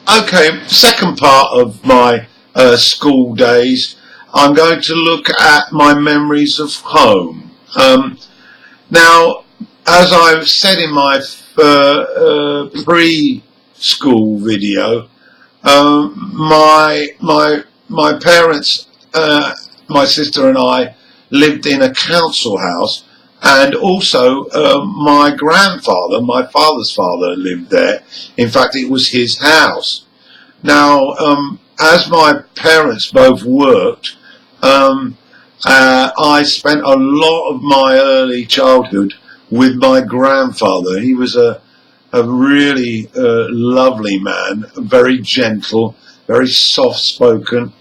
Okay, second part of my school days, I'm going to look at my memories of home. Now, as I've said in my pre-school video, my parents, my sister and I lived in a council house, and also my grandfather, my father's father, lived there. In fact, it was his house. Now, as my parents both worked, I spent a lot of my early childhood with my grandfather. He was a really lovely man, very gentle, very soft-spoken,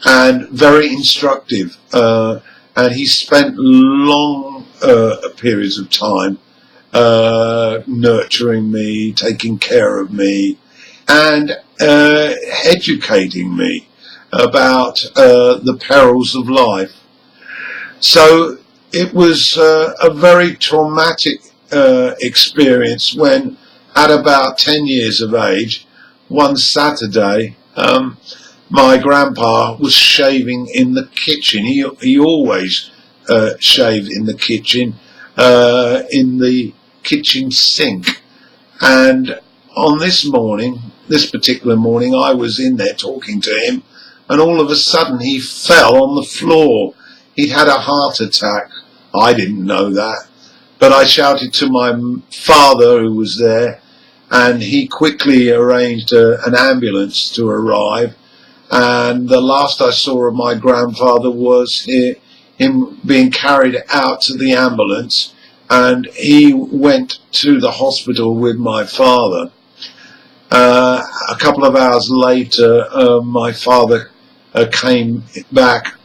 and very instructive. And he spent long periods of time nurturing me, taking care of me, and educating me about the perils of life. So it was a very traumatic experience when, at about 10 years of age, one Saturday, my grandpa was shaving in the kitchen. He always shaved in the kitchen, in the kitchen sink. And on this particular morning, I was in there talking to him, and all of a sudden he fell on the floor. He'd had a heart attack. I didn't know that, but I shouted to my father, who was there, and he quickly arranged an ambulance to arrive. And the last I saw of my grandfather was him being carried out to the ambulance, and he went to the hospital with my father. A couple of hours later, my father came back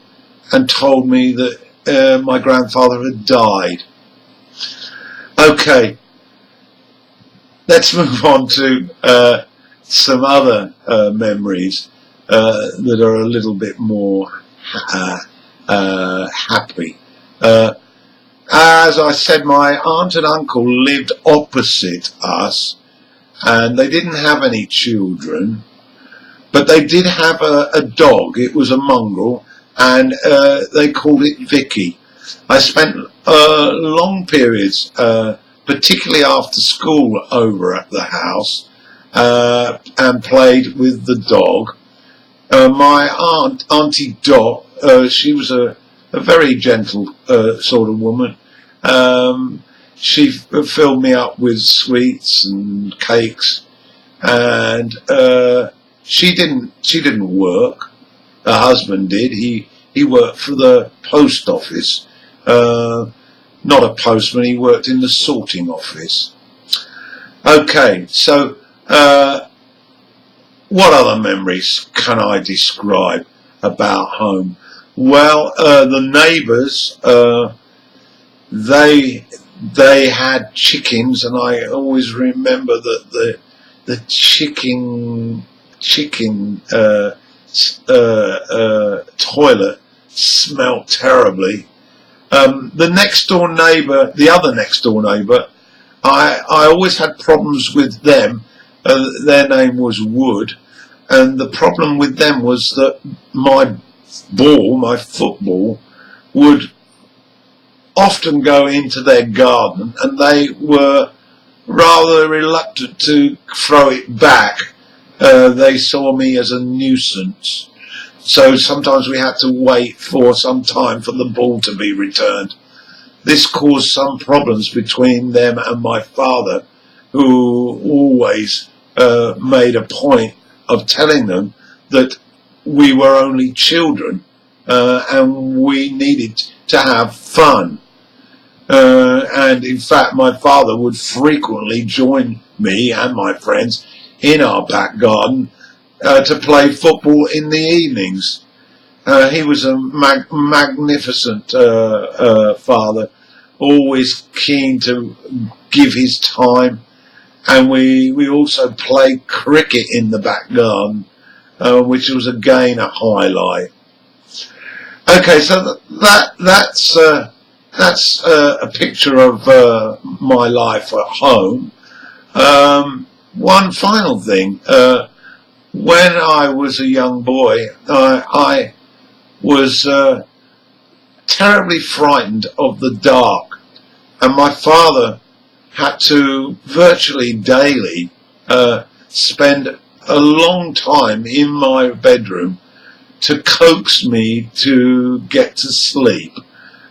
and told me that my grandfather had died. Okay, let's move on to some other memories that are a little bit more happy. As I said, my aunt and uncle lived opposite us, and they didn't have any children, but they did have a dog. It was a mongrel, and they called it Vicky. I spent long periods, particularly after school, over at the house, and played with the dog. My Auntie Dot, she was a very gentle sort of woman. She filled me up with sweets and cakes, and she didn't work. Her husband did. He worked for the post office. Not a postman. He worked in the sorting office. Okay, so what other memories can I describe about home? Well, the neighbours, they had chickens, and I always remember that the chicken toilet smelled terribly. The other next door neighbour, I always had problems with them. Their name was Wood, and the problem with them was that my football, would often go into their garden, and they were rather reluctant to throw it back. They saw me as a nuisance, so sometimes we had to wait for some time for the ball to be returned. This caused some problems between them and my father, who always made a point of telling them that we were only children, and we needed to have fun. And in fact, my father would frequently join me and my friends in our back garden to play football in the evenings. He was a magnificent father, always keen to give his time, and we also played cricket in the back garden, which was again a highlight. Okay, so that's a picture of my life at home. One final thing, when I was a young boy, I was terribly frightened of the dark, and my father had to virtually daily spend a long time in my bedroom to coax me to get to sleep,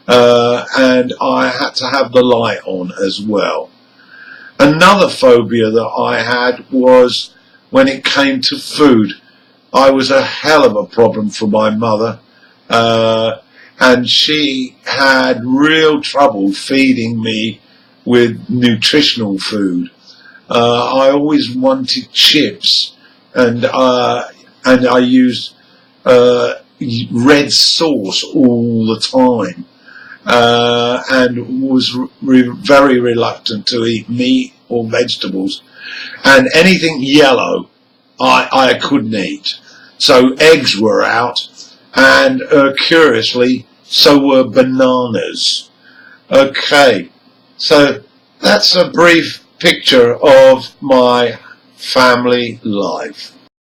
and I had to have the light on as well. Another phobia that I had was when it came to food. I was a hell of a problem for my mother, and she had real trouble feeding me with nutritional food. I always wanted chips, and I used red sauce all the time, and was very reluctant to eat meat or vegetables, and anything yellow I couldn't eat. So eggs were out, and curiously, so were bananas. Okay, so that's a brief picture of my family life.